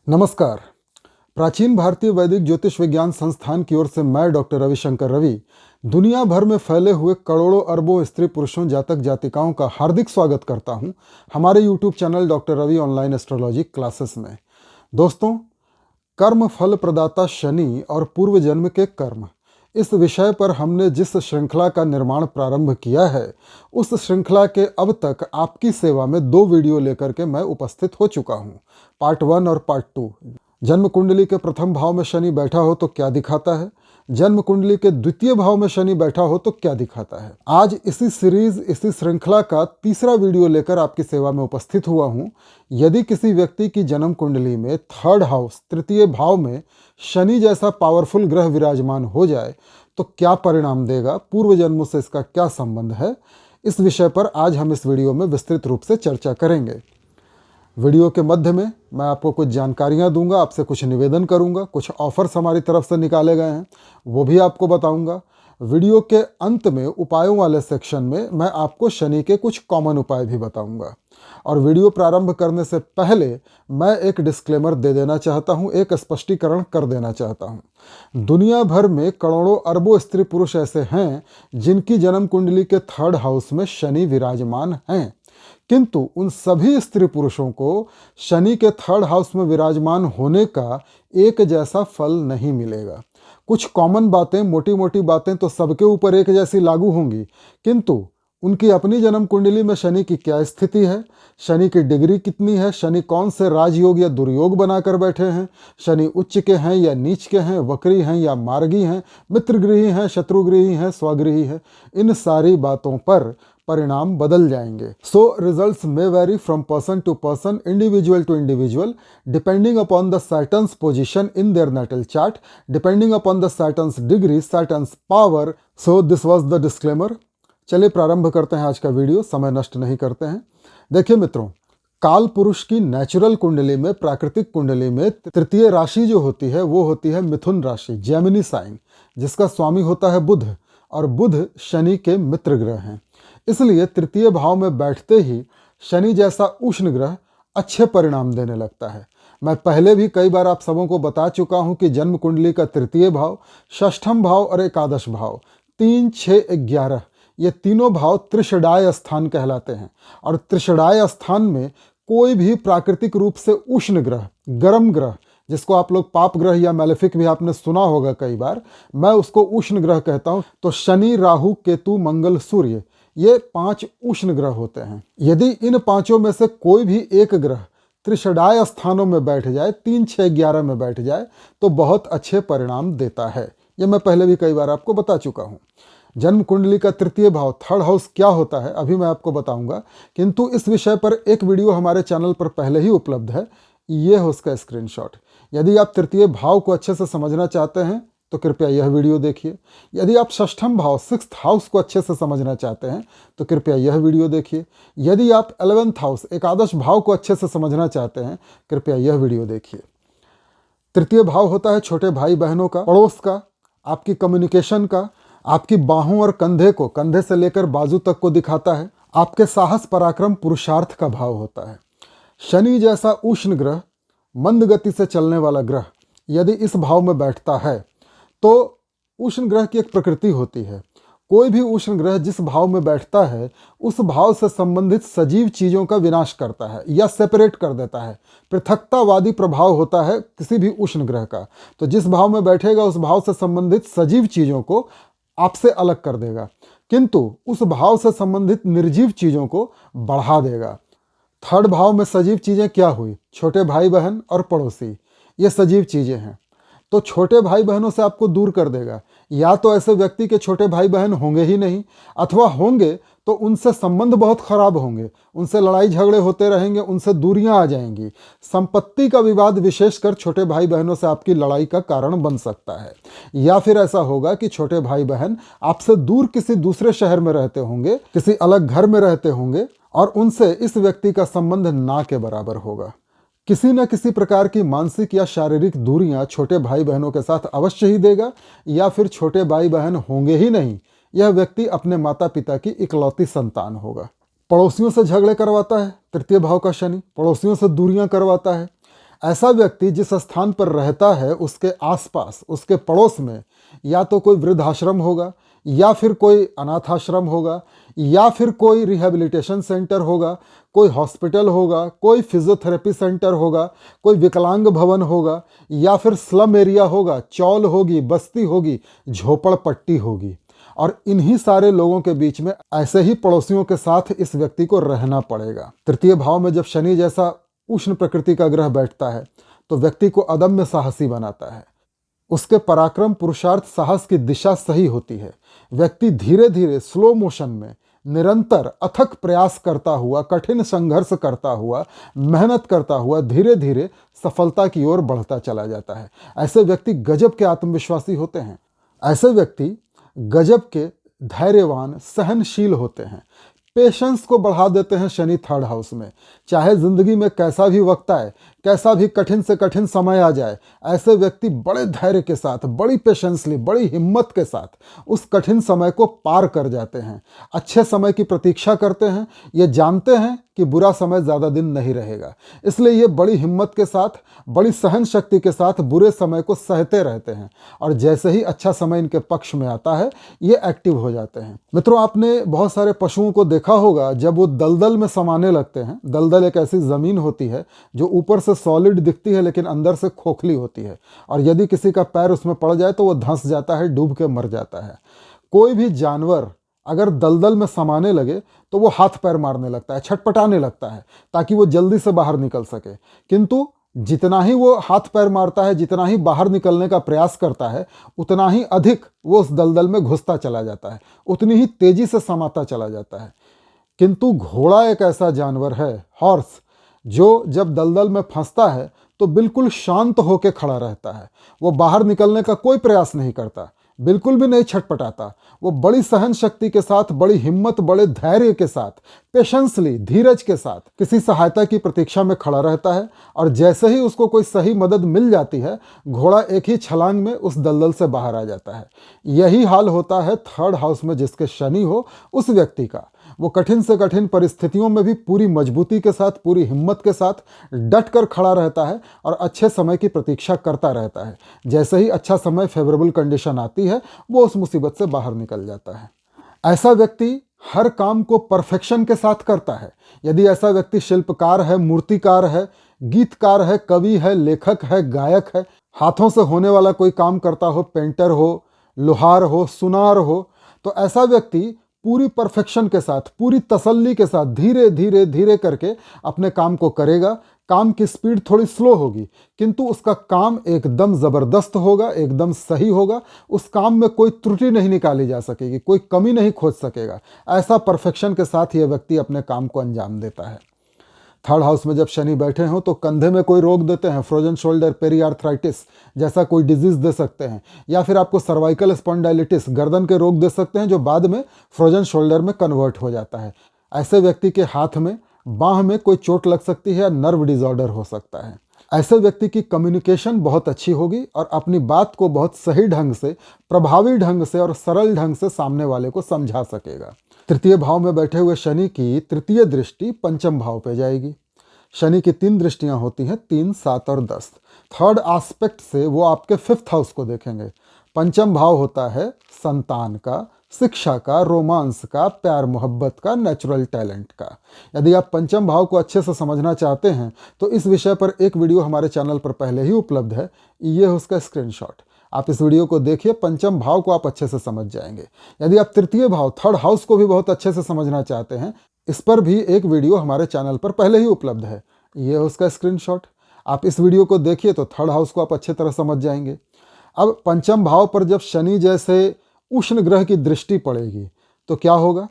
नमस्कार। प्राचीन भारतीय वैदिक ज्योतिष विज्ञान संस्थान की ओर से मैं डॉक्टर रविशंकर रवि दुनिया भर में फैले हुए करोड़ों अरबों स्त्री पुरुषों जातक जातिकाओं का हार्दिक स्वागत करता हूं हमारे YouTube channel doctor Ravi online astrology classes में। दोस्तों, कर्म फल प्रदाता शनि और पूर्व जन्म के कर्म, इस विषय पर हमने जिस श्रृंखला का निर्माण प्रारंभ किया है, उस श्रृंखला के अब तक आपकी सेवा में 2 वीडियो लेकर के मैं उपस्थित हो चुका हूं, पार्ट 1 और पार्ट 2। जन्म कुंडली के प्रथम भाव में शनि बैठा हो तो क्या दिखाता है, जन्म कुंडली के द्वितीय भाव में शनि बैठा हो तो क्या दिखाता है। आज इसी सीरीज, इसी श्रृंखला का तीसरा वीडियो लेकर आपकी सेवा में उपस्थित हुआ हूं। यदि किसी व्यक्ति की जन्म कुंडली में थर्ड हाउस, तृतीय भाव में शनि जैसा पावरफुल ग्रह विराजमान हो जाए तो क्या परिणाम देगा, पूर्व जन्मों से इसका क्या संबंध है, इस विषय पर आज हम इस वीडियो में विस्तृत रूप से चर्चा करेंगे। वीडियो के मध्य में मैं आपको कुछ जानकारियां दूंगा, आपसे कुछ निवेदन करूंगा, कुछ ऑफर्स हमारी तरफ से निकाले गए हैं वो भी आपको बताऊंगा। वीडियो के अंत में उपायों वाले सेक्शन में मैं आपको शनि के कुछ कॉमन उपाय भी बताऊंगा। और वीडियो प्रारंभ करने से पहले मैं एक डिस्क्लेमर दे देना चाहता हूं, एक स्पष्टीकरण कर देना चाहता हूं। दुनिया भर में करोड़ों अरबों स्त्री पुरुष ऐसे हैं जिनकी जन्म कुंडली के थर्ड हाउस में शनि विराजमान हैं, किंतु उन सभी स्त्री पुरुषों को शनि के थर्ड हाउस में विराजमान होने का एक जैसा फल नहीं मिलेगा। कुछ कॉमन बातें, मोटी मोटी बातें तो सबके ऊपर एक जैसी लागू होंगी, किंतु उनकी अपनी जन्म कुंडली में शनि की क्या स्थिति है, शनि की डिग्री कितनी है, शनि कौन से राजयोग या दुर्योग बनाकर बैठे हैं, शनि उच्च के हैं या नीच के हैं, वक्री हैं या मार्गी हैं, मित्रगृही हैं, शत्रुगृही हैं, स्वगृही हैं, इन सारी बातों पर परिणाम बदल जाएंगे। So results may vary from person to person, individual to individual, depending upon the Saturn's position in their natal chart, depending upon the Saturn's degree, Saturn's power. So this was the disclaimer. चलिए प्रारंभ करते हैं आज का video, समय नष्ट नहीं करते हैं। देखिए मित्रों, काल पुरुष की नेचुरल कुंडली में, प्राकृतिक कुंडली में तृतीय राशि जो होती है वो होती है मिथुन राशि, जेमिनी साइन, जिसका स्वामी होता है बुध, और बुध शनि के मित्र ग्रह हैं। इसलिए तृतीय भाव में बैठते ही शनि जैसा उष्ण ग्रह अच्छे परिणाम देने लगता है। मैं पहले भी कई बार आप सबों को बता चुका हूं कि जन्म कुंडली का तृतीय भाव, षष्ठम भाव और एकादश भाव, 3, 6, 11, ये तीनों भाव त्रिषडाय स्थान कहलाते हैं। और त्रिषडाय स्थान में कोई भी प्राकृतिक रूप से उष्ण ग्रह, गर्म ग्रह, जिसको आप लोग पाप ग्रह या मैलेफिक भी आपने सुना होगा कई बार, मैं उसको उष्ण ग्रह कहता हूं। तो शनि, राहु, केतु, मंगल, सूर्य, ये 5 उष्ण ग्रह होते हैं। यदि इन 5 में से कोई भी एक ग्रह त्रिषडाय स्थानों में बैठ जाए, 3, 6, 11 में बैठ जाए, तो बहुत अच्छे परिणाम देता है। ये मैं पहले भी कई बार आपको बता चुका हूं। जन्म कुंडली का तृतीय भाव, थर्ड हाउस क्या होता है अभी मैं आपको बताऊंगा, किंतु इस विषय पर एक वीडियो हमारे चैनल पर पहले ही उपलब्ध है, ये है उसका स्क्रीनशॉट। यदि आप तृतीय भाव को अच्छे से समझना चाहते हैं तो कृपया यह वीडियो देखिए। यदि आप षष्ठम भाव, 6th हाउस को अच्छे से समझना चाहते हैं तो कृपया यह वीडियो देखिए। यदि आप 11th हाउस, एकादश भाव को अच्छे से समझना चाहते हैं, कृपया यह वीडियो देखिए। तृतीय भाव होता है छोटे भाई बहनों का, पड़ोस का, आपकी कम्युनिकेशन का, आपकी बाहों और कंधे को, कंधे से लेकर बाजू तक को दिखाता है। आपके साहस, पराक्रम, पुरुषार्थ का भाव होता है। शनि जैसा उष्ण ग्रह, मंद गति से चलने वाला ग्रह यदि इस भाव में बैठता है तो उष्ण ग्रह की एक प्रकृति होती है। कोई भी उष्ण ग्रह जिस भाव में बैठता है उस भाव से संबंधित सजीव चीजों का विनाश करता है या सेपरेट कर देता है। पृथकतावादी प्रभाव होता है किसी भी उष्ण ग्रह का। तो जिस भाव में बैठेगा उस भाव से संबंधित सजीव चीजों को आपसे अलग कर देगा, किंतु उस भाव से संबंधित निर्जीव चीजों को बढ़ा देगा। थर्ड भाव में सजीव चीजें क्या हुई? छोटे भाई बहन और पड़ोसी, ये सजीव चीजें हैं। तो छोटे भाई बहनों से आपको दूर कर देगा। या तो ऐसे व्यक्ति के छोटे भाई बहन होंगे ही नहीं, अथवा होंगे तो उनसे संबंध बहुत खराब होंगे, उनसे लड़ाई झगड़े होते रहेंगे, उनसे दूरियां आ जाएंगी। संपत्ति का विवाद विशेषकर छोटे भाई बहनों से आपकी लड़ाई का कारण बन सकता है। या फिर ऐसा होगा कि छोटे भाई बहन आपसे दूर किसी दूसरे शहर में रहते होंगे, किसी अलग घर में रहते होंगे, और उनसे इस व्यक्ति का संबंध ना के बराबर होगा। किसी न किसी प्रकार की मानसिक या शारीरिक दूरियां छोटे भाई बहनों के साथ अवश्य ही देगा, या फिर छोटे भाई बहन होंगे ही नहीं, यह व्यक्ति अपने माता पिता की इकलौती संतान होगा। पड़ोसियों से झगड़े करवाता है तृतीय भाव का शनि, पड़ोसियों से दूरियां करवाता है। ऐसा व्यक्ति जिस स्थान पर रहता है उसके आसपास, उसके पड़ोस में या तो कोई वृद्धाश्रम होगा, या फिर कोई अनाथ आश्रम होगा, या फिर कोई रिहैबिलिटेशन सेंटर होगा, कोई हॉस्पिटल होगा, कोई फिजियोथेरेपी सेंटर होगा, कोई विकलांग भवन होगा, या फिर स्लम एरिया होगा, चौल होगी, बस्ती होगी, झोपड़पट्टी होगी। और इन्हीं सारे लोगों के बीच में ऐसे ही पड़ोसियों के साथ इस व्यक्ति को रहना पड़ेगा। तृतीय भाव में जब शनि जैसा उष्ण प्रकृति का ग्रह बैठता है तो व्यक्ति को अदम्य साहसी बनाता है। उसके पराक्रम, पुरुषार्थ, साहस की दिशा सही होती है। व्यक्ति धीरे धीरे स्लो मोशन में निरंतर अथक प्रयास करता हुआ, कठिन संघर्ष करता हुआ, मेहनत करता हुआ धीरे धीरे सफलता की ओर बढ़ता चला जाता है। ऐसे व्यक्ति गजब के आत्मविश्वासी होते हैं। ऐसे व्यक्ति गजब के धैर्यवान, सहनशील होते हैं। पेशेंस को बढ़ा देते हैं शनि थर्ड हाउस में। चाहे जिंदगी में कैसा भी वक्त आए, कैसा भी कठिन से कठिन समय आ जाए, ऐसे व्यक्ति बड़े धैर्य के साथ, बड़ी पेशेंसली, बड़ी हिम्मत के साथ उस कठिन समय को पार कर जाते हैं। अच्छे समय की प्रतीक्षा करते हैं। ये जानते हैं कि बुरा समय ज़्यादा दिन नहीं रहेगा, इसलिए ये बड़ी हिम्मत के साथ, बड़ी सहन शक्ति के साथ बुरे समय को सहते रहते हैं। और जैसे ही अच्छा समय इनके पक्ष में आता है, ये एक्टिव हो जाते हैं। मित्रों, आपने बहुत सारे पशुओं को देखा होगा, जब वो दलदल में समाने लगते हैं। दलदल एक ऐसी ज़मीन होती है जो ऊपर से सॉलिड दिखती है लेकिन अंदर से खोखली होती है, और यदि किसी का पैर उसमें पड़ जाए तो वो धंस जाता है, डूब के मर जाता है। कोई भी जानवर अगर दलदल में समाने लगे तो वो हाथ पैर मारने लगता है, छटपटाने लगता है ताकि वो जल्दी से बाहर निकल सके। किंतु जितना ही वो हाथ पैर मारता है, जितना ही बाहर निकलने का प्रयास करता है, उतना ही अधिक वो उस दलदल में घुसता चला जाता है, उतनी ही तेजी से समाता चला जाता है। किंतु घोड़ा एक ऐसा जानवर है, हॉर्स, जो जब दलदल में फंसता है तो बिल्कुल शांत होकर खड़ा रहता है। वो बाहर निकलने का कोई प्रयास नहीं करता, बिल्कुल भी नहीं छटपटाता। वो बड़ी सहन शक्ति के साथ, बड़ी हिम्मत, बड़े धैर्य के साथ, पेशेंसली, धीरज के साथ किसी सहायता की प्रतीक्षा में खड़ा रहता है। और जैसे ही उसको कोई सही मदद मिल जाती है, घोड़ा एक ही छलांग में उस दलदल से बाहर आ जाता है। यही हाल होता है थर्ड हाउस में जिसके शनि हो, उस व्यक्ति का। वो कठिन से कठिन परिस्थितियों में भी पूरी मजबूती के साथ, पूरी हिम्मत के साथ डट कर खड़ा रहता है और अच्छे समय की प्रतीक्षा करता रहता है। जैसे ही अच्छा समय, फेवरेबल कंडीशन आती है, वो उस मुसीबत से बाहर निकल जाता है। ऐसा व्यक्ति हर काम को परफेक्शन के साथ करता है। यदि ऐसा व्यक्ति शिल्पकार है, मूर्तिकार है, गीतकार है, कवि है, लेखक है, गायक है, हाथों से होने वाला कोई काम करता हो, पेंटर हो, लोहार हो, सुनार हो, तो ऐसा व्यक्ति पूरी परफेक्शन के साथ, पूरी तसल्ली के साथ धीरे धीरे धीरे करके अपने काम को करेगा। काम की स्पीड थोड़ी स्लो होगी, किंतु उसका काम एकदम ज़बरदस्त होगा, एकदम सही होगा। उस काम में कोई त्रुटि नहीं निकाली जा सकेगी, कोई कमी नहीं खोज सकेगा। ऐसा परफेक्शन के साथ यह व्यक्ति अपने काम को अंजाम देता है। थर्ड हाउस में जब शनि बैठे हों तो कंधे में कोई रोग देते हैं, फ्रोजन शोल्डर, पेरीआर्थराइटिस जैसा कोई डिजीज़ दे सकते हैं, या फिर आपको सर्वाइकल स्पॉन्डाइलिटिस, गर्दन के रोग दे सकते हैं, जो बाद में फ्रोजन शोल्डर में कन्वर्ट हो जाता है। ऐसे व्यक्ति के हाथ में, बाह में कोई चोट लग सकती है, या नर्व डिसऑर्डर हो सकता है। ऐसे व्यक्ति की कम्युनिकेशन बहुत अच्छी होगी और अपनी बात को बहुत सही ढंग से, प्रभावी ढंग से और सरल ढंग से सामने वाले को समझा सकेगा। तृतीय भाव में बैठे हुए शनि की तृतीय दृष्टि पंचम भाव पे जाएगी। शनि की 3 दृष्टियां होती हैं, 3, 7 और 10। थर्ड एस्पेक्ट से वो आपके 5th हाउस को देखेंगे। पंचम भाव होता है संतान का, शिक्षा का, रोमांस का, प्यार मोहब्बत का, नेचुरल टैलेंट का। यदि आप पंचम भाव को अच्छे से समझना चाहते हैं तो इस विषय पर एक वीडियो हमारे चैनल पर पहले ही उपलब्ध है, ये है उसका स्क्रीनशॉट। आप इस वीडियो को देखिए, पंचम भाव को आप अच्छे से समझ जाएंगे। यदि आप तृतीय भाव, थर्ड हाउस को भी बहुत अच्छे से समझना चाहते हैं, इस पर भी एक वीडियो हमारे चैनल पर पहले ही उपलब्ध है, ये है उसका स्क्रीनशॉट। आप इस वीडियो को देखिए तो थर्ड हाउस को आप अच्छे तरह समझ जाएंगे। अब पंचम भाव पर जब शनि जैसे उष्ण ग्रह की दृष्टि पड़ेगी तो क्या होगा?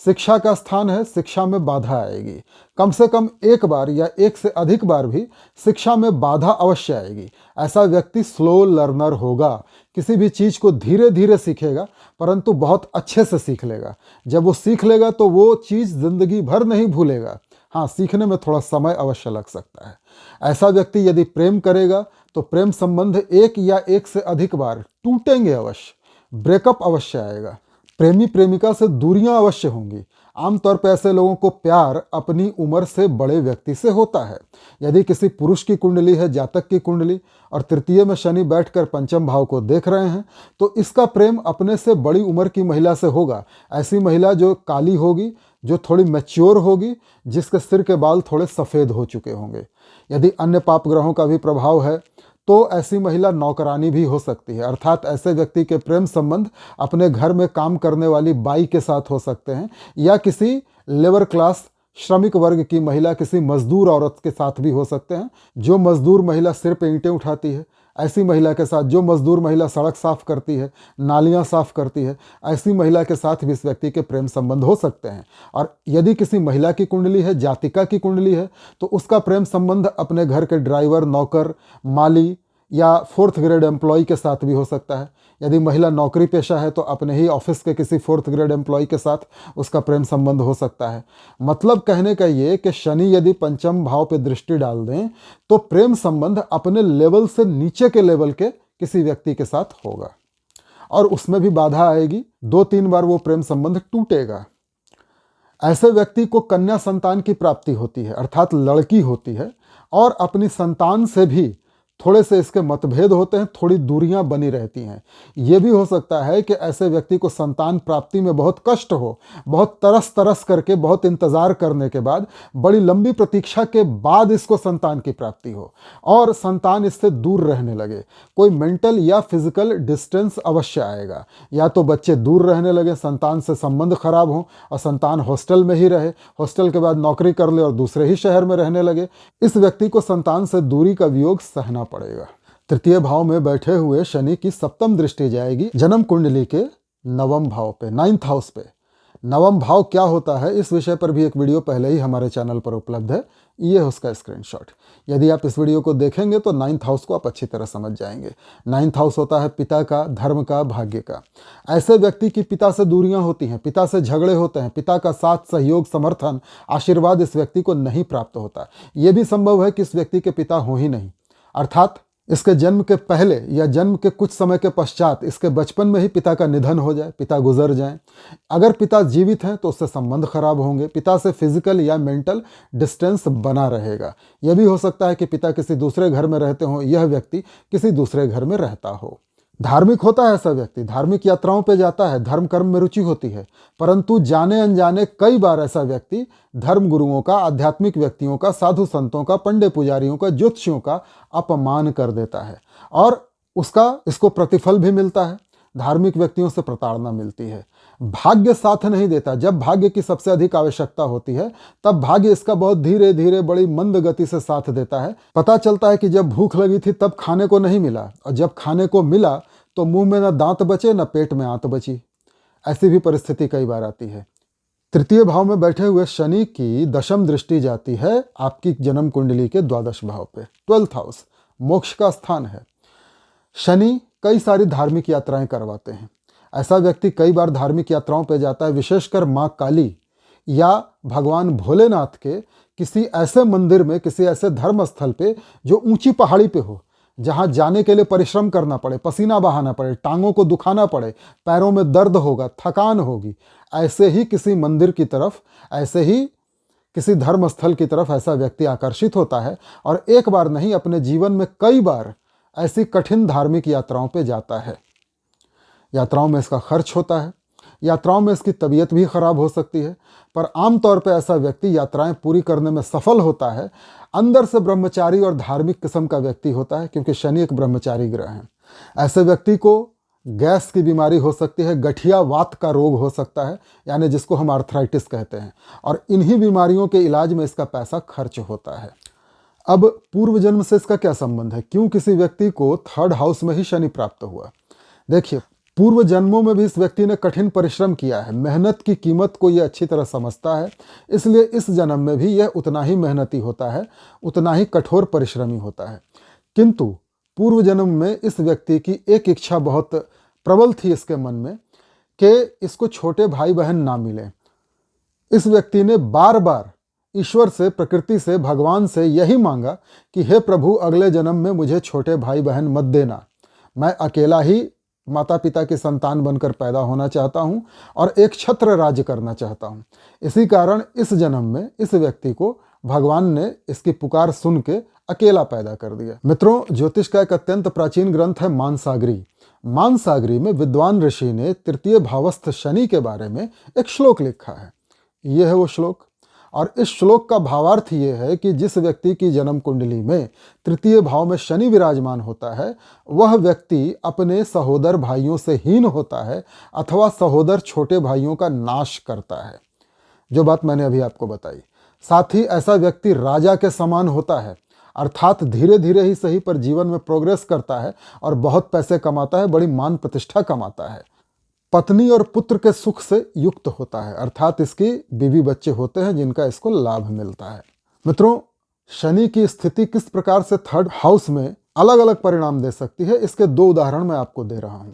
शिक्षा का स्थान है, शिक्षा में बाधा आएगी। कम से कम एक बार या एक से अधिक बार भी शिक्षा में बाधा अवश्य आएगी। ऐसा व्यक्ति स्लो लर्नर होगा, किसी भी चीज़ को धीरे धीरे सीखेगा, परंतु बहुत अच्छे से सीख लेगा। जब वो सीख लेगा तो वो चीज़ जिंदगी भर नहीं भूलेगा। हाँ, सीखने में थोड़ा समय अवश्य लग सकता है। ऐसा व्यक्ति यदि प्रेम करेगा तो प्रेम संबंध एक या एक से अधिक बार टूटेंगे अवश्य, ब्रेकअप अवश्य आएगा, प्रेमी प्रेमिका से दूरियां अवश्य होंगी। आमतौर पर ऐसे लोगों को प्यार अपनी उम्र से बड़े व्यक्ति से होता है। यदि किसी पुरुष की कुंडली है, जातक की कुंडली, और तृतीय में शनि बैठकर पंचम भाव को देख रहे हैं, तो इसका प्रेम अपने से बड़ी उम्र की महिला से होगा। ऐसी महिला जो काली होगी, जो थोड़ी मैच्योर होगी, जिसके सिर के बाल थोड़े सफ़ेद हो चुके होंगे। यदि अन्य पाप ग्रहों का भी प्रभाव है तो ऐसी महिला नौकरानी भी हो सकती है, अर्थात ऐसे व्यक्ति के प्रेम संबंध अपने घर में काम करने वाली बाई के साथ हो सकते हैं, या किसी लेबर क्लास श्रमिक वर्ग की महिला, किसी मजदूर औरत के साथ भी हो सकते हैं। जो मजदूर महिला सिर पे ईंटें उठाती है, ऐसी महिला के साथ, जो मजदूर महिला सड़क साफ करती है, नालियां साफ करती है, ऐसी महिला के साथ भी इस व्यक्ति के प्रेम संबंध हो सकते हैं। और यदि किसी महिला की कुंडली है, जातिका की कुंडली है, तो उसका प्रेम संबंध अपने घर के ड्राइवर, नौकर, माली या 4th ग्रेड एम्प्लॉय के साथ भी हो सकता है। यदि महिला नौकरी पेशा है तो अपने ही ऑफिस के किसी 4th ग्रेड एम्प्लॉय के साथ उसका प्रेम संबंध हो सकता है। मतलब कहने का ये कि शनि यदि पंचम भाव पे दृष्टि डाल दें तो प्रेम संबंध अपने लेवल से नीचे के लेवल के किसी व्यक्ति के साथ होगा, और उसमें भी बाधा आएगी। 2-3 बार वो प्रेम संबंध टूटेगा। ऐसे व्यक्ति को कन्या संतान की प्राप्ति होती है, अर्थात लड़की होती है, और अपनी संतान से भी थोड़े से इसके मतभेद होते हैं, थोड़ी दूरियां बनी रहती हैं। ये भी हो सकता है कि ऐसे व्यक्ति को संतान प्राप्ति में बहुत कष्ट हो, बहुत तरस तरस करके, बहुत इंतज़ार करने के बाद, बड़ी लंबी प्रतीक्षा के बाद इसको संतान की प्राप्ति हो, और संतान इससे दूर रहने लगे। कोई मेंटल या फिजिकल डिस्टेंस अवश्य आएगा। या तो बच्चे दूर रहने लगे, संतान से संबंध खराब हो, और संतान हॉस्टल में ही रहे, हॉस्टल के बाद नौकरी कर ले और दूसरे ही शहर में रहने लगे। इस व्यक्ति को संतान से दूरी का वियोग सहना पड़ेगा। तृतीय भाव में बैठे हुए शनि की सप्तम दृष्टि जाएगी जन्म कुंडली के नवम भाव पे, 9th हाउस पे। नवम भाव क्या होता है, इस विषय पर भी एक वीडियो पहले ही हमारे चैनल पर उपलब्ध है, ये है उसका स्क्रीनशॉट। यदि आप इस वीडियो को देखेंगे तो 9th हाउस को आप अच्छी तरह समझ जाएंगे। 9th हाउस होता है पिता का, धर्म का, भाग्य का। ऐसे व्यक्ति की पिता से दूरियां होती हैं, पिता से झगड़े होते हैं, पिता का साथ, सहयोग, समर्थन, आशीर्वाद इस व्यक्ति को नहीं प्राप्त होता। ये भी संभव है कि इस व्यक्ति के पिता हो ही नहीं, अर्थात इसके जन्म के पहले या जन्म के कुछ समय के पश्चात इसके बचपन में ही पिता का निधन हो जाए, पिता गुजर जाएं। अगर पिता जीवित हैं तो उससे संबंध खराब होंगे, पिता से फिजिकल या मेंटल डिस्टेंस बना रहेगा। यह भी हो सकता है कि पिता किसी दूसरे घर में रहते हों, यह व्यक्ति किसी दूसरे घर में रहता हो। धार्मिक होता है ऐसा व्यक्ति, धार्मिक यात्राओं पे जाता है, धर्म कर्म में रुचि होती है, परंतु जाने अनजाने कई बार ऐसा व्यक्ति धर्म गुरुओं का, आध्यात्मिक व्यक्तियों का, साधु संतों का, पंडे पुजारियों का, ज्योतिषियों का अपमान कर देता है, और उसका इसको प्रतिफल भी मिलता है। धार्मिक व्यक्तियों से प्रताड़ना मिलती है। भाग्य साथ नहीं देता। जब भाग्य की सबसे अधिक आवश्यकता होती है तब भाग्य इसका बहुत धीरे धीरे, बड़ी मंद गति से साथ देता है। पता चलता है कि जब भूख लगी थी तब खाने को नहीं मिला, और जब खाने को मिला तो मुंह में न दांत बचे न पेट में आंत बची। ऐसी भी परिस्थिति कई बार आती है। तृतीय भाव में बैठे हुए शनि की दशम दृष्टि जाती है आपकी जन्म कुंडली के 12th भाव पे, 12th हाउस मोक्ष का स्थान है। शनि कई सारी धार्मिक यात्राएं करवाते हैं। ऐसा व्यक्ति कई बार धार्मिक यात्राओं पर जाता है, विशेषकर माँ काली या भगवान भोलेनाथ के किसी ऐसे मंदिर में, किसी ऐसे धर्म स्थल पे जो ऊंची पहाड़ी पे हो, जहाँ जाने के लिए परिश्रम करना पड़े, पसीना बहाना पड़े, टांगों को दुखाना पड़े, पैरों में दर्द होगा, थकान होगी। ऐसे ही किसी मंदिर की तरफ, ऐसे ही किसी धर्म स्थल की तरफ ऐसा व्यक्ति आकर्षित होता है, और एक बार नहीं, अपने जीवन में कई बार ऐसी कठिन धार्मिक यात्राओं पे जाता है। यात्राओं में इसका खर्च होता है, यात्राओं में इसकी तबीयत भी खराब हो सकती है, पर आमतौर पर ऐसा व्यक्ति यात्राएं पूरी करने में सफल होता है। अंदर से ब्रह्मचारी और धार्मिक किस्म का व्यक्ति होता है, क्योंकि शनि एक ब्रह्मचारी ग्रह है। ऐसे व्यक्ति को गैस की बीमारी हो सकती है, गठिया वात का रोग हो सकता है, यानी जिसको हम आर्थराइटिस कहते हैं, और इन्हीं बीमारियों के इलाज में इसका पैसा खर्च होता है। अब पूर्व जन्म से इसका क्या संबंध है? क्यों किसी व्यक्ति को 3rd हाउस में ही शनि प्राप्त हुआ? देखिए, पूर्व जन्मों में भी इस व्यक्ति ने कठिन परिश्रम किया है, मेहनत की कीमत को यह अच्छी तरह समझता है, इसलिए इस जन्म में भी यह उतना ही मेहनती होता है, उतना ही कठोर परिश्रमी होता है। किंतु पूर्व जन्म में इस व्यक्ति की एक इच्छा बहुत प्रबल थी इसके मन में कि इसको छोटे भाई बहन ना मिले। इस व्यक्ति ने बार बार ईश्वर से, प्रकृति से, भगवान से यही मांगा कि हे प्रभु, अगले जन्म में मुझे छोटे भाई बहन मत देना, मैं अकेला ही माता पिता की संतान बनकर पैदा होना चाहता हूँ और एक छत्र राज्य करना चाहता हूँ। इसी कारण इस जन्म में इस व्यक्ति को भगवान ने इसकी पुकार सुन के अकेला पैदा कर दिया। मित्रों, ज्योतिष का एक अत्यंत प्राचीन ग्रंथ है मानसागरी। मानसागरी में विद्वान ऋषि ने तृतीय भावस्थ शनि के बारे में एक श्लोक लिखा है। यह है वो श्लोक, और इस श्लोक का भावार्थ ये है कि जिस व्यक्ति की जन्म कुंडली में तृतीय भाव में शनि विराजमान होता है, वह व्यक्ति अपने सहोदर भाइयों से हीन होता है अथवा सहोदर छोटे भाइयों का नाश करता है, जो बात मैंने अभी आपको बताई। साथ ही ऐसा व्यक्ति राजा के समान होता है, अर्थात धीरे धीरे ही सही पर जीवन में प्रोग्रेस करता है और बहुत पैसे कमाता है, बड़ी मान प्रतिष्ठा कमाता है, पत्नी और पुत्र के सुख से युक्त होता है, अर्थात इसकी बीवी बच्चे होते हैं जिनका इसको लाभ मिलता है। मित्रों, शनि की स्थिति किस प्रकार से थर्ड हाउस में अलग अलग परिणाम दे सकती है, इसके 2 उदाहरण मैं आपको दे रहा हूं।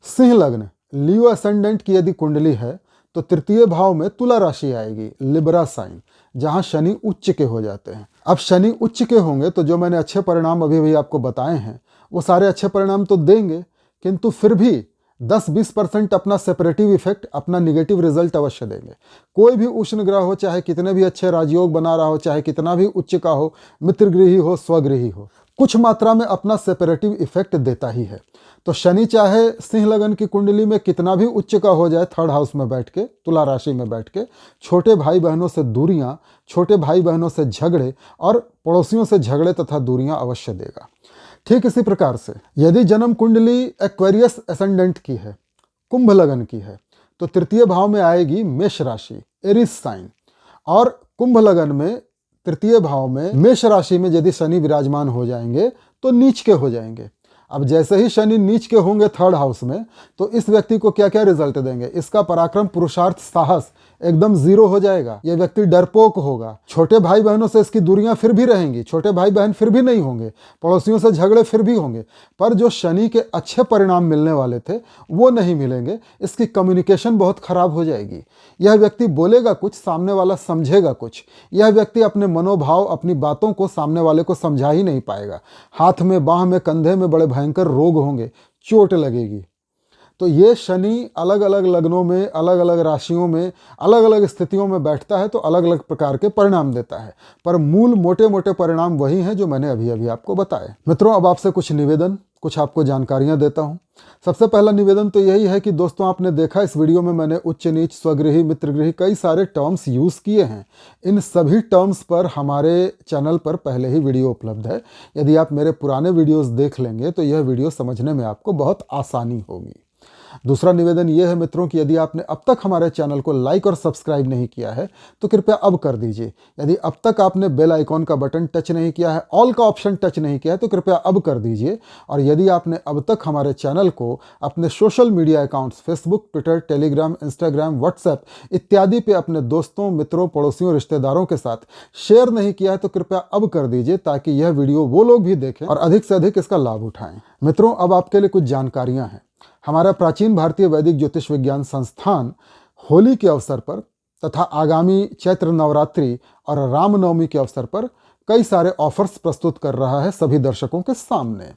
सिंह लग्न लियो असेंडेंट की यदि कुंडली है तो तृतीय भाव में तुला राशि आएगी, लिब्रा साइन, जहां शनि उच्च के हो जाते हैं। अब शनि उच्च के होंगे तो जो मैंने अच्छे परिणाम अभी भी आपको बताए हैं वो सारे अच्छे परिणाम तो देंगे, किंतु फिर भी 10-20% अपना सेपरेटिव इफेक्ट, अपना निगेटिव रिजल्ट अवश्य देंगे। कोई भी उष्ण ग्रह हो, चाहे कितने भी अच्छे राजयोग बना रहा हो, चाहे कितना भी उच्च का हो, मित्रगृही हो, स्वगृही हो, कुछ मात्रा में अपना सेपरेटिव इफेक्ट देता ही है। तो शनि चाहे सिंह लगन की कुंडली में कितना भी उच्च का हो जाए, थर्ड हाउस में बैठ के, तुला राशि में बैठ के, छोटे भाई बहनों से दूरियां, छोटे भाई बहनों से झगड़े और पड़ोसियों से झगड़े तथा दूरियां अवश्य देगा। ठीक इसी प्रकार से यदि जन्म कुंडली एक्वेरियस एसेंडेंट की है, कुंभ लगन की है, तो तृतीय भाव में आएगी मेष राशि, एरिस साइन, और कुंभ लगन में तृतीय भाव में मेष राशि में यदि शनि विराजमान हो जाएंगे तो नीच के हो जाएंगे। अब जैसे ही शनि नीच के होंगे थर्ड हाउस में, तो इस व्यक्ति को क्या क्या रिजल्ट देंगे? इसका पराक्रम, पुरुषार्थ, साहस एकदम 0 हो जाएगा। यह व्यक्ति डरपोक होगा। छोटे भाई बहनों से इसकी दूरियां फिर भी रहेंगी, छोटे भाई बहन फिर भी नहीं होंगे, पड़ोसियों से झगड़े फिर भी होंगे, पर जो शनि के अच्छे परिणाम मिलने वाले थे वो नहीं मिलेंगे। इसकी कम्युनिकेशन बहुत खराब हो जाएगी। यह व्यक्ति बोलेगा कुछ, सामने वाला समझेगा कुछ। यह व्यक्ति अपने मनोभाव, अपनी बातों को सामने वाले को समझा ही नहीं पाएगा। हाथ में, बाह में, कंधे में बड़े भयंकर रोग होंगे, चोट लगेगी। तो ये शनि अलग अलग लग्नों में, अलग अलग राशियों में, अलग अलग स्थितियों में बैठता है तो अलग अलग प्रकार के परिणाम देता है, पर मूल मोटे मोटे परिणाम वही हैं जो मैंने अभी अभी आपको बताए। मित्रों, अब आपसे कुछ निवेदन, कुछ आपको जानकारियां देता हूं। सबसे पहला निवेदन तो यही है कि दोस्तों, आपने देखा इस वीडियो में मैंने उच्च नीच, स्वगृही, मित्रगृही, कई सारे टर्म्स यूज किए हैं। इन सभी टर्म्स पर हमारे चैनल पर पहले ही वीडियो उपलब्ध है। यदि आप मेरे पुराने वीडियोस देख लेंगे तो यह वीडियो समझने में आपको बहुत आसानी होगी। दूसरा निवेदन यह है मित्रों कि यदि आपने अब तक हमारे चैनल को लाइक और सब्सक्राइब नहीं किया है तो कृपया अब कर दीजिए। यदि अब तक आपने बेल आइकॉन का बटन टच नहीं किया है, ऑल का ऑप्शन टच नहीं किया है, तो कृपया अब कर दीजिए। और यदि आपने अब तक हमारे चैनल को अपने social media accounts Facebook, Twitter, Telegram, Instagram, WhatsApp इत्यादि पे अपने दोस्तों, मित्रों, पड़ोसियों, रिश्तेदारों के साथ शेयर नहीं किया है तो कृपया अब कर दीजिए, ताकि यह वीडियो वो लोग भी देखें और अधिक से अधिक इसका लाभ उठाएं। मित्रों, अब आपके लिए कुछ जानकारियां हैं। हमारा प्राचीन भारतीय वैदिक ज्योतिष विज्ञान संस्थान होली के अवसर पर तथा आगामी चैत्र नवरात्रि और रामनवमी के अवसर पर कई सारे ऑफर्स प्रस्तुत कर रहा है सभी दर्शकों के सामने।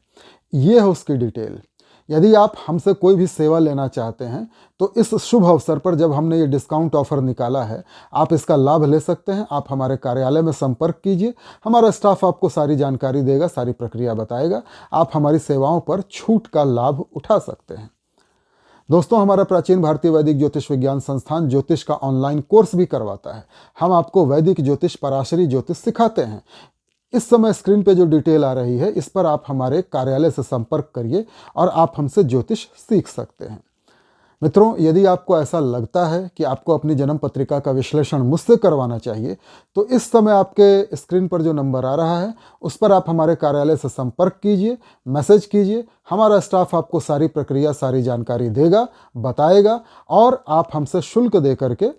ये है उसकी डिटेल। यदि आप हमसे कोई भी सेवा लेना चाहते हैं तो इस शुभ अवसर पर जब हमने ये डिस्काउंट ऑफर निकाला है, आप इसका लाभ ले सकते हैं। आप हमारे कार्यालय में संपर्क कीजिए, हमारा स्टाफ आपको सारी जानकारी देगा, सारी प्रक्रिया बताएगा। आप हमारी सेवाओं पर छूट का लाभ उठा सकते हैं। दोस्तों, हमारा प्राचीन भारतीय वैदिक ज्योतिष विज्ञान संस्थान ज्योतिष का ऑनलाइन कोर्स भी करवाता है। हम आपको वैदिक ज्योतिष, पराशरी ज्योतिष सिखाते हैं। इस समय स्क्रीन पे जो डिटेल आ रही है, इस पर आप हमारे कार्यालय से संपर्क करिए और आप हमसे ज्योतिष सीख सकते हैं। मित्रों, यदि आपको ऐसा लगता है कि आपको अपनी जन्म पत्रिका का विश्लेषण मुझसे करवाना चाहिए तो इस समय आपके स्क्रीन पर जो नंबर आ रहा है उस पर आप हमारे कार्यालय से संपर्क कीजिए, मैसेज कीजिए। हमारा स्टाफ आपको सारी प्रक्रिया, सारी जानकारी देगा, बताएगा और आप हमसे शुल्क दे करके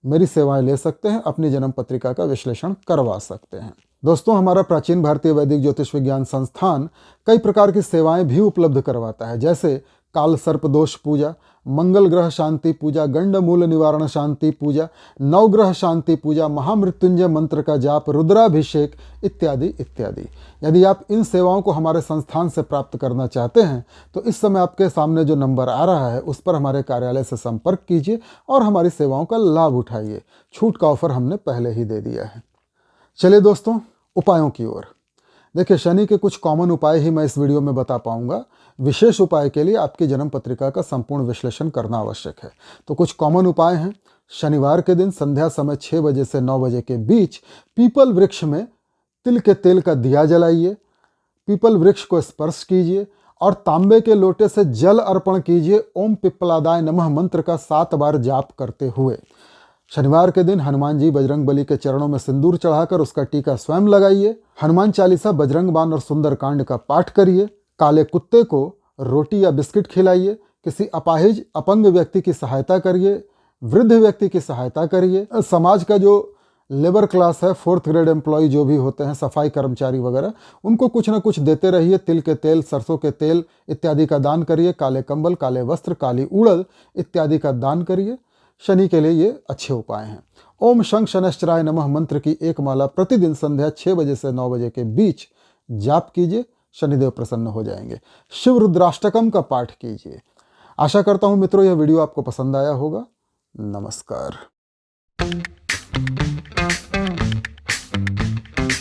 मेरी सेवाएं ले सकते हैं, अपनी जन्म पत्रिका का विश्लेषण करवा सकते हैं। दोस्तों, हमारा प्राचीन भारतीय वैदिक ज्योतिष विज्ञान संस्थान कई प्रकार की सेवाएं भी उपलब्ध करवाता है, जैसे काल सर्प दोष पूजा, मंगल ग्रह शांति पूजा, गंड मूल निवारण शांति पूजा, नवग्रह शांति पूजा, महामृत्युंजय मंत्र का जाप, रुद्राभिषेक इत्यादि इत्यादि। यदि आप इन सेवाओं को हमारे संस्थान से प्राप्त करना चाहते हैं तो इस समय आपके सामने जो नंबर आ रहा है उस पर हमारे कार्यालय से संपर्क कीजिए और हमारी सेवाओं का लाभ उठाइए। छूट का ऑफर हमने पहले ही दे दिया है। चलिए दोस्तों, उपायों की ओर। देखिए, शनि के कुछ कॉमन उपाय ही मैं इस वीडियो में बता पाऊंगा। विशेष उपाय के लिए आपकी जन्म पत्रिका का संपूर्ण विश्लेषण करना आवश्यक है। तो कुछ कॉमन उपाय हैं। शनिवार के दिन संध्या समय 6 बजे से 9 बजे के बीच पीपल वृक्ष में तिल के तेल का दिया जलाइए, पीपल वृक्ष को स्पर्श कीजिए और तांबे के लोटे से जल अर्पण कीजिए। ओम पिप्पलादाय नमः मंत्र का 7 बार जाप करते हुए। शनिवार के दिन हनुमान जी बजरंग बली के चरणों में सिंदूर चढ़ाकर उसका टीका स्वयं लगाइए। हनुमान चालीसा, बजरंग बाण और सुंदरकांड का पाठ करिए। काले कुत्ते को रोटी या बिस्किट खिलाइए। किसी अपाहिज अपंग व्यक्ति की सहायता करिए। वृद्ध व्यक्ति की सहायता करिए। समाज का जो लेबर क्लास है, 4th ग्रेड एम्प्लॉय जो भी होते हैं, सफाई कर्मचारी वगैरह, उनको कुछ ना कुछ देते रहिए। तिल के तेल, सरसों के तेल इत्यादि का दान करिए। काले कंबल, काले वस्त्र, काली उड़द इत्यादि का दान करिए। शनि के लिए ये अच्छे उपाय हैं। ओम शं शनश्चराय नमः मंत्र की एक माला प्रतिदिन संध्या 6 बजे से 9 बजे के बीच जाप कीजिए। शनिदेव प्रसन्न हो जाएंगे। शिव रुद्राष्टकम का पाठ कीजिए। आशा करता हूं मित्रों, यह वीडियो आपको पसंद आया होगा। नमस्कार।